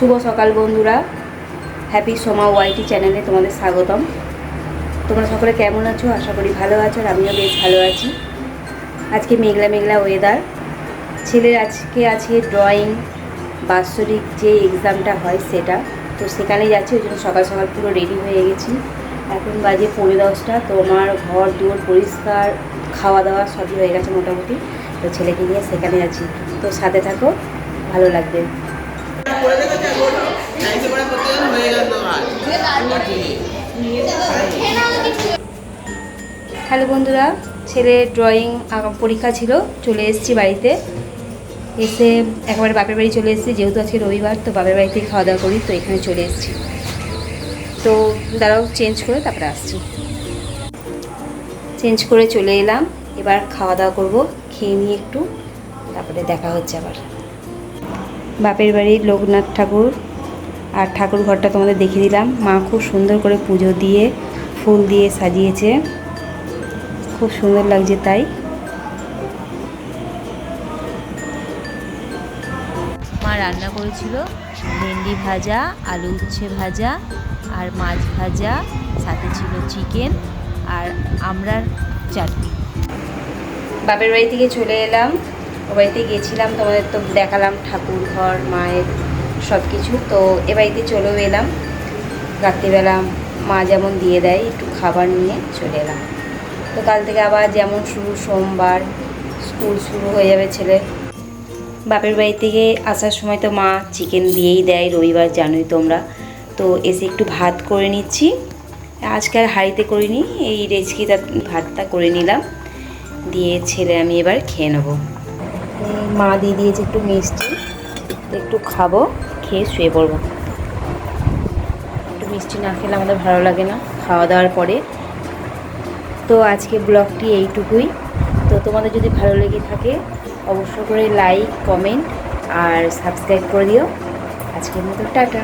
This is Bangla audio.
শুভ সকাল বন্ধুরা, হ্যাপি সোমা ওয়াইটি চ্যানেলে তোমাদের স্বাগতম। তোমরা সকলে কেমন আছো? আশা করি ভালো আছো, আর আমিও বেশ ভালো আছি। আজকে মেঘলা মেঘলা ওয়েদার। ছেলের আজকে আছে ড্রয়িং বাৎসরিক যে এক্সামটা হয় সেটা, তো সেখানে যাচ্ছি। ওই জন্য সকাল সকাল পুরো রেডি হয়ে গেছি। এখন বাজে 10:45। তো আমার ঘর দুয়ার পরিষ্কার, খাওয়া দাওয়া সবই হয়ে গেছে মোটামুটি। তো ছেলেকে নিয়ে সেখানে যাচ্ছি, তো সাথে থাকো, ভালো লাগবে। হ্যালো বন্ধুরা, ছেলের ড্রয়িং পরীক্ষা ছিল, চলে এসেছি বাড়িতে। এসে একেবারে বাপের বাড়ি চলে এসেছি, যেহেতু আজকে রবিবার, তো বাপের বাড়িতে খাওয়া দাওয়া করি, তো এখানে চলে এসেছি। তো দাঁড়াও, চেঞ্জ করে তারপরে আসছি। চেঞ্জ করে চলে এলাম, এবার খাওয়া দাওয়া করব, খেয়ে নিয়ে একটু, তারপরে দেখা হচ্ছে আবার। বাপের বাড়ির লোকনাথ ঠাকুর আর ঠাকুর ঘরটা তোমাদের দেখিয়ে দিলাম। মা খুব সুন্দর করে পুজো দিয়ে ফুল দিয়ে সাজিয়েছে, খুব সুন্দর লাগছে। তাই মা রান্না করেছিল ভেন্ডি ভাজা, আলু উচ্ছে ভাজা আর মাছ ভাজা, সাথে ছিল চিকেন আর আমড়ার চাটনি। বাপের বাড়ি থেকে চলে এলাম, ও বাড়িতে গেছিলাম, তোমাদের তো দেখালাম ঠাকুর ঘর, মায়ের সব কিছু। তো এ বাড়িতে চলেও এলাম। রাত্রিবেলা মা যেমন দিয়ে দেয় একটু খাবার নিয়ে চলে এলাম। তো কাল থেকে আবার যেমন শুরু, সোমবার স্কুল শুরু হয়ে যাবে ছেলে। বাপের বাড়ি থেকে আসার সময় তো মা চিকেন দিয়েই দেয়, রবিবার জানোই তোমরা। তো এসে একটু ভাত করে নিচ্ছি। আজকে আর হাঁড়িতে করিনি, এই রেজকিটা ভাতটা করে নিলাম, দিয়ে ছেলে আমি এবার খেয়ে নেবো। মা দিয়ে দিয়েছে একটু মিষ্টি, একটু খাবো, খেয়ে শুয়ে পড়বো। একটু মিষ্টি না খেলে আমাদের ভালো লাগে না খাওয়া দাওয়ার পরে। তো আজকে ব্লগটি এইটুকুই। তো তোমাদের যদি ভালো লেগে থাকে অবশ্য করে লাইক, কমেন্ট আর সাবস্ক্রাইব করে দিও। আজকের মতো টাটা।